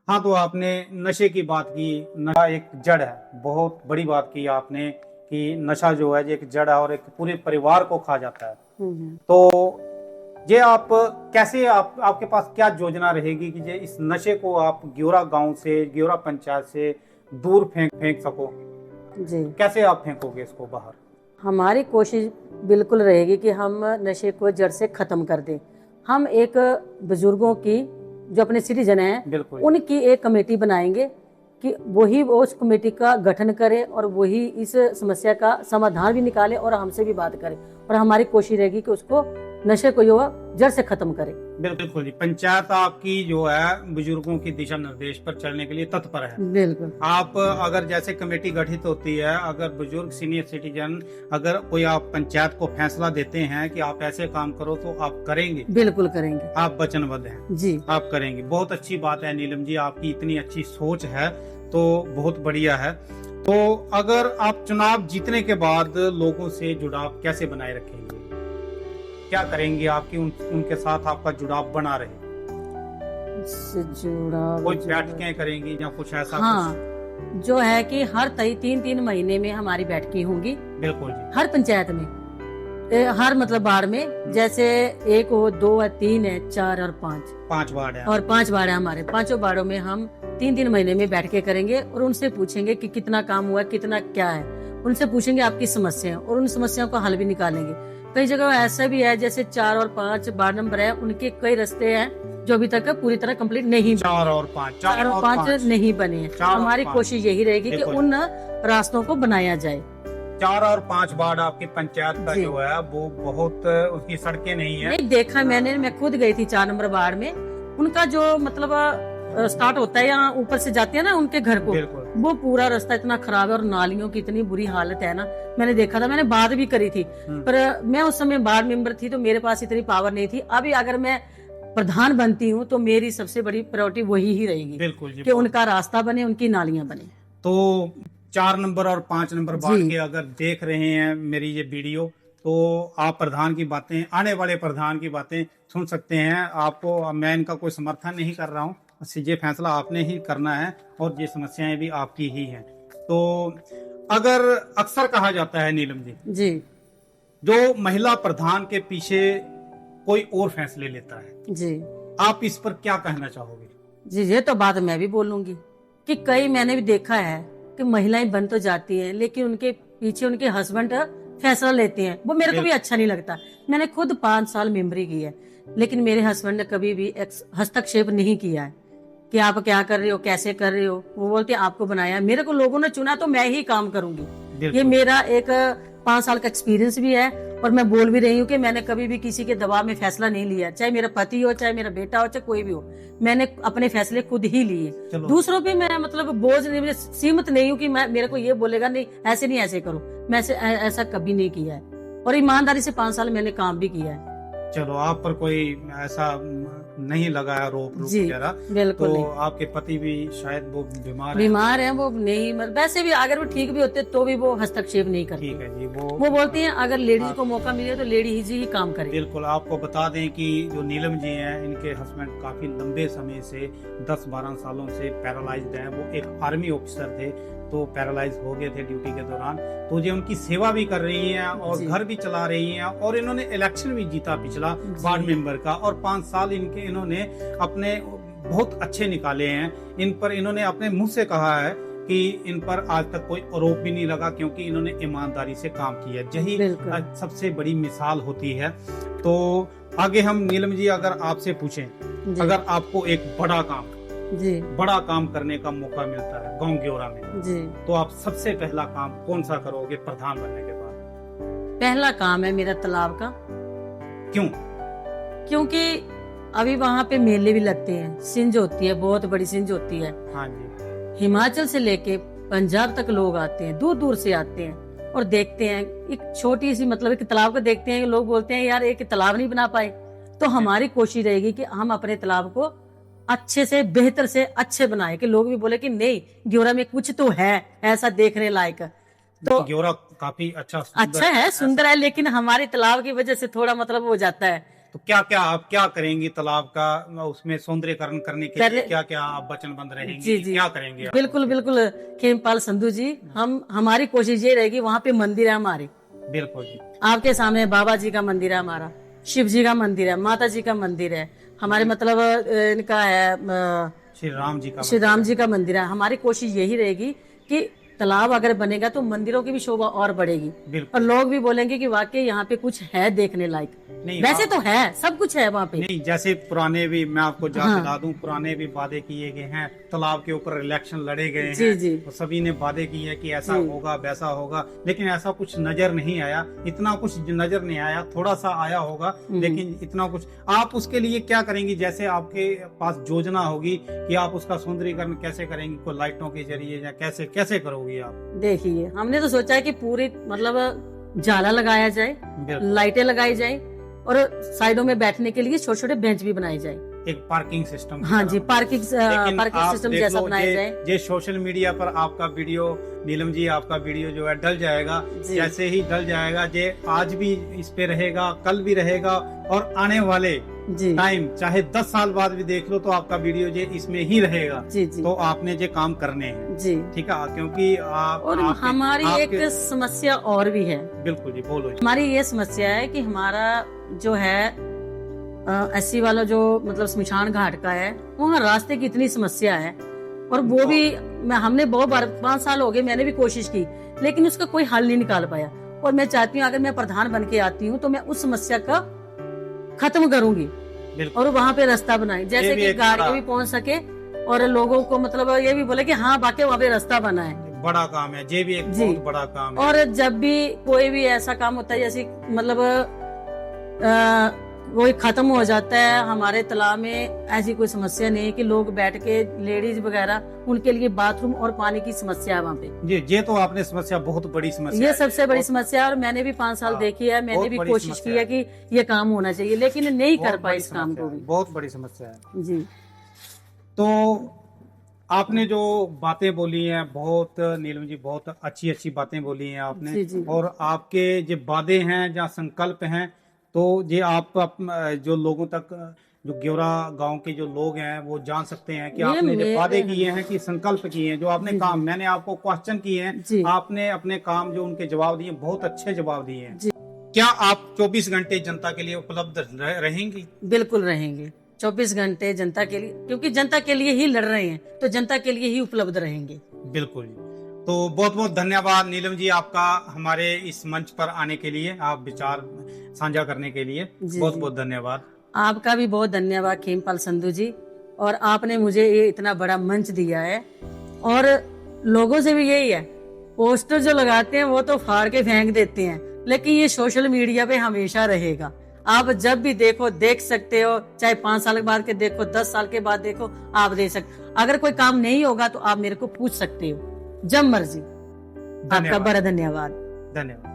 हाँ, तो आपने नशे की बात की। नशा एक जड़ है, बहुत बड़ी बात की आपने कि नशा जो है ये एक जड़ है और एक पूरे परिवार को खा जाता है। हम्म। तो ये आप कैसे, आपके पास क्या योजना रहेगी कि ये इस नशे को आप ग्योरा गांव से, ग्योरा पंचायत से दूर फेंक फेंक सको? जी, कैसे आप फेंकोगे इसको बाहर? हमारी कोशिश बिल्कुल रहेगी कि हम नशे को जड़ से ख़त्म कर दें। हम एक बुजुर्गों की, जो अपने सिटीजन हैं, बिल्कुल। उनकी एक कमेटी बनाएंगे कि वही वो उस कमेटी का गठन करे और वही इस समस्या का समाधान भी निकाले और हमसे भी बात करे। और हमारी कोशिश रहेगी कि उसको, नशे को जो है, जड़ से ख़त्म करे। बिल्कुल जी, पंचायत आपकी जो है बुजुर्गों की दिशा निर्देश पर चलने के लिए तत्पर है। बिल्कुल आप अगर जैसे कमेटी गठित होती है, अगर बुजुर्ग सीनियर सिटीजन, अगर कोई आप पंचायत को फैसला देते हैं कि आप ऐसे काम करो तो आप करेंगे? बिल्कुल करेंगे आप वचनबद्ध हैं, जी। आप करेंगे। बहुत अच्छी बात है नीलम जी, आपकी इतनी अच्छी सोच है तो बहुत बढ़िया है। तो अगर आप चुनाव जीतने के बाद लोगों से जुड़ाव कैसे बनाए रखेंगे? क्या करेंगे आपकी उनके साथ आपका जुड़ाव बना रहे? इससे जुड़ा कोई बैठकें करेंगी या कुछ ऐसा? हाँ, जो है कि हर 3-3 महीने में हमारी बैठकें होंगी। बिल्कुल जी। हर पंचायत में, हर मतलब वार्ड में, जैसे 1 हो, 2 है, 3 है, 4 और 5। 5 वार्ड है और 5 वार्ड है हमारे। 5 वार्डों में हम 3-3 महीने में बैठकें करेंगे और उनसे पूछेंगे कि कितना काम हुआ, कितना क्या है। उनसे पूछेंगे आपकी समस्या और उन समस्याओं का हल भी निकालेंगे। कई जगह ऐसा भी है, जैसे 4 और 5 वार्ड नंबर है, उनके कई रास्ते हैं जो अभी तक पूरी तरह कंप्लीट नहीं, 4 और 5, 4 और 5 नहीं बने हैं। हमारी कोशिश यही रहेगी कि उन रास्तों को बनाया जाए। 4 और 5 वार्ड आपकी पंचायत का जो है वो बहुत, उसकी सड़कें नहीं है। नहीं देखा मैंने, मैं खुद गई थी 4 नंबर वार्ड में। उनका जो मतलब स्टार्ट होता है यहाँ ऊपर से जाते हैं ना उनके घर को, वो पूरा रास्ता इतना खराब है और नालियों की इतनी बुरी हालत है ना। मैंने देखा था, मैंने बात भी करी थी, पर मैं उस समय वार्ड मेंबर थी तो मेरे पास इतनी पावर नहीं थी। अभी अगर मैं प्रधान बनती हूँ तो मेरी सबसे बड़ी प्रायोरिटी वही ही रहेगी। बिल्कुल कि उनका रास्ता बने, उनकी नालियां बने। तो 4 नंबर और 5 नंबर वार्ड के अगर देख रहे हैं मेरी ये वीडियो, तो आप प्रधान की बातें, आने वाले प्रधान की बातें सुन सकते हैं। आपको, मैं इनका कोई समर्थन नहीं कर रहा हूँ, ये फैसला आपने ही करना है और ये समस्याएं भी आपकी ही हैं। तो अगर अक्सर कहा जाता है नीलम जी, जो महिला प्रधान के पीछे कोई और फैसले लेता है जी, आप इस पर क्या कहना चाहोगे? जी, ये तो बात मैं भी बोलूंगी कि कई मैंने भी देखा है कि महिलाएं बन तो जाती हैं लेकिन उनके पीछे उनके हस्बैंड फैसला लेते हैं। वो मेरे को भी अच्छा नहीं लगता। मैंने खुद 5 साल मेंबरी की है लेकिन मेरे हस्बैंड ने कभी भी हस्तक्षेप नहीं किया है कि आप क्या कर रहे हो, कैसे कर रहे हो। वो बोलते हैं आपको बनाया, मेरे को लोगों ने चुना तो मैं ही काम करूंगी। ये मेरा एक 5 साल का एक्सपीरियंस भी है और मैं बोल भी रही हूँ कि मैंने कभी भी किसी के दबाव में फैसला नहीं लिया, चाहे मेरा पति हो, चाहे मेरा बेटा हो, चाहे कोई भी हो। मैंने अपने फैसले खुद ही लिए। दूसरों पे मैं मतलब बोझ नहीं, सीमित नहीं हूँ कि मैं, मेरे को ये बोलेगा नहीं ऐसे नहीं ऐसे करो। मैं ऐसा कभी नहीं किया है और ईमानदारी से 5 साल मैंने काम भी किया है। चलो, आप पर कोई ऐसा नहीं लगा है रोप वगैरह? बिल्कुल तो नहीं। आपके पति भी शायद वो बीमार हैं, वो नहीं, वैसे भी अगर वो ठीक भी होते तो भी वो हस्तक्षेप नहीं करते। ठीक है जी, वो बोलती हैं अगर लेडीज को मौका मिले तो लेडीज ही काम करे। बिल्कुल। आपको बता दें कि जो नीलम जी हैं, इनके हस्बैंड काफी लंबे समय से 10-12 सालों से पैरालाइज्ड हैं। वो एक आर्मी ऑफिसर थे तो पैरालाइज हो गए थे ड्यूटी के दौरान। तो ये उनकी सेवा भी कर रही हैं और घर भी चला रही हैं और इन्होंने इलेक्शन भी जीता पिछला वार्ड मेंबर का, और 5 साल इन्होंने अपने बहुत अच्छे निकाले हैं। इन पर इन्होंने अपने मुंह से कहा है कि इन पर आज तक कोई आरोप भी नहीं लगा क्योंकि इन्होंने ईमानदारी से काम किया। यही सबसे बड़ी मिसाल होती है। तो आगे हम नीलम जी अगर आपसे पूछें, अगर आपको एक बड़ा काम करने का मौका मिलता है गांव ग्योरा में जी, तो आप सबसे पहला काम कौन सा करोगे प्रधान बनने के बाद? पहला काम है मेरा तालाब का। क्यों? क्योंकि अभी वहाँ पे मेले भी लगते हैं, सिंज होती है, बहुत बड़ी सिंज होती है। हाँ जी। हिमाचल से लेके पंजाब तक लोग आते हैं, दूर दूर से आते हैं और देखते हैं एक छोटी सी, मतलब एक तालाब को देखते हैं। लोग बोलते हैं यार एक तालाब नहीं बना पाए। तो हमारी कोशिश रहेगी कि हम अपने तालाब को अच्छे से, बेहतर से अच्छे बनाए कि लोग भी बोले कि नहीं, ग्योरा में कुछ तो है ऐसा देखने लायक। तो ग्योरा काफी अच्छा है, सुंदर है, लेकिन हमारे तालाब की वजह से थोड़ा मतलब हो जाता है तो क्या क्या आप क्या करेंगी तालाब का उसमें सौंदर्यकरण करने के लिए, क्या क्या आप वचनबद्ध रहेंगी, जी जी, क्या करेंगे आप? बिल्कुल बिल्कुल खेमपाल संधू जी, हम हमारी कोशिश ये रहेगी, वहाँ पे मंदिर है हमारे, बिल्कुल जी। आपके सामने बाबा जी का मंदिर है हमारा, शिव जी का मंदिर है, माता जी का मंदिर है हमारे, मतलब इनका है श्री राम जी का श्री राम जी का मंदिर है। हमारी कोशिश यही रहेगी कि तालाब अगर बनेगा तो मंदिरों की भी शोभा और बढ़ेगी, और बिल्कुल। लोग भी बोलेंगे कि वाकई यहाँ पे कुछ है देखने लायक। नहीं वैसे आप- तो है, सब कुछ है वहाँ पे। नहीं, जैसे पुराने भी मैं आपको याद हाँ। दिला दूं, पुराने भी वादे किए गए हैं, तालाब के ऊपर इलेक्शन लड़े गए जी हैं, जी तो सभी ने वादे किए कि ऐसा जी। होगा वैसा होगा, लेकिन ऐसा कुछ नजर नहीं आया, इतना कुछ नजर नहीं आया, थोड़ा सा आया होगा, लेकिन इतना कुछ। आप उसके लिए क्या करेंगी, जैसे आपके पास योजना होगी कि आप उसका सौंदर्यीकरण कैसे करेंगी, कोई लाइटों के जरिए या कैसे कैसे करोगी आप? देखिए, हमने तो सोचा है कि पूरी मतलब जाला लगाया जाए, बिल्कुल। लाइटें लगाई जाए, और साइडों में बैठने के लिए छोटे छोटे बेंच भी बनाए जाए। एक पार्किंग सिस्टम। हाँ जी, पार्किंग लेकिन पार्किंग आप सिस्टम देख जैसा लो, बनाया जाए। ये सोशल मीडिया पर आपका वीडियो, नीलम जी आपका वीडियो जो है डल जाएगा, जी। जैसे ही डल जाएगा, ये आज भी इस पे रहेगा, कल भी रहेगा, और आने वाले जी टाइम चाहे 10 साल बाद भी देख लो तो आपका वीडियो ये इसमें ही रहेगा। जी जी तो आपने ये काम करने हैं, जी। ठीक है, क्योंकि आप और हमारी एक समस्या और भी है। बिल्कुल जी, बोलो जी। हमारी ये समस्या है कि हमारा जो है एससी वाला जो मतलब शमशान घाट का है, वहाँ रास्ते की इतनी समस्या है, और वो भी हमने बहुत बार 5 साल हो गए, मैंने भी कोशिश की, लेकिन उसका कोई हल नहीं निकाल पाया। और मैं चाहती हूँ अगर मैं प्रधान बन के आती हूँ तो मैं उस समस्या का खत्म करूंगी, बिल्कुल। और वहाँ पे रास्ता बनाए, जैसे कि गाड़ियाँ भी पहुँच सके, और लोगों को मतलब ये भी बोले कि हाँ वाकई वहाँ पे रास्ता बना है। बड़ा काम है, ये भी एक जी। बहुत बड़ा काम है। और जब भी कोई भी ऐसा काम होता है, जैसे मतलब कोई खत्म हो जाता है, हमारे तालाब में ऐसी कोई समस्या नहीं है कि लोग बैठ के, लेडीज वगैरह, उनके लिए बाथरूम और पानी की समस्या है वहाँ पे। ये तो आपने समस्या, बहुत बड़ी समस्या ये है। सबसे बड़ी समस्या है, और मैंने भी 5 साल हाँ, देखी है, मैंने बहुत भी बड़ी कोशिश समस्या की है कि ये काम होना चाहिए, लेकिन नहीं कर बहुत पाए बड़ी इस काम समस्या को है, भी। बहुत बड़ी समस्या है। जी तो आपने जो बातें बोली हैं, बहुत नीलम जी, बहुत अच्छी अच्छी बातें बोली हैं आपने। जी जी। और आपके जो वादे हैं या संकल्प हैं, तो ये आप जो लोगों तक, जो ग्योरा गांव के जो लोग हैं वो जान सकते हैं कि ये आपने जो वादे मेरे- किए हैं, कि संकल्प किए हैं, जो आपने जी, काम, जी। मैंने आपको क्वेश्चन किए हैं, जी आपने अपने काम जो उनके जवाब दिए, बहुत अच्छे जवाब दिए हैं। जी। क्या आप 24 घंटे जनता के लिए उपलब्ध रहेंगी? बिल्कुल रहेंगे 24 घंटे जनता के लिए, क्योंकि जनता के लिए ही लड़ रहे हैं, तो जनता के लिए ही उपलब्ध रहेंगे। बिल्कुल। तो बहुत बहुत धन्यवाद नीलम जी आपका, हमारे इस मंच पर आने के लिए, आप विचार साझा करने के लिए जी, बहुत जी। बहुत धन्यवाद। आपका भी बहुत धन्यवाद खेमपाल संधू जी, और आपने मुझे ये इतना बड़ा मंच दिया है। और लोगों से भी यही है, पोस्टर जो लगाते हैं वो तो फाड़ के फेंक देते हैं, लेकिन ये सोशल मीडिया पे हमेशा रहेगा। आप जब भी देखो देख सकते हो, चाहे 5 साल के बाद के देखो, 10 साल के बाद देखो, आप देख सकते। अगर कोई काम नहीं होगा तो आप मेरे को पूछ सकते हो जब मर्जी। आपका धन्यवाद। बड़ा धन्यवाद। धन्यवाद।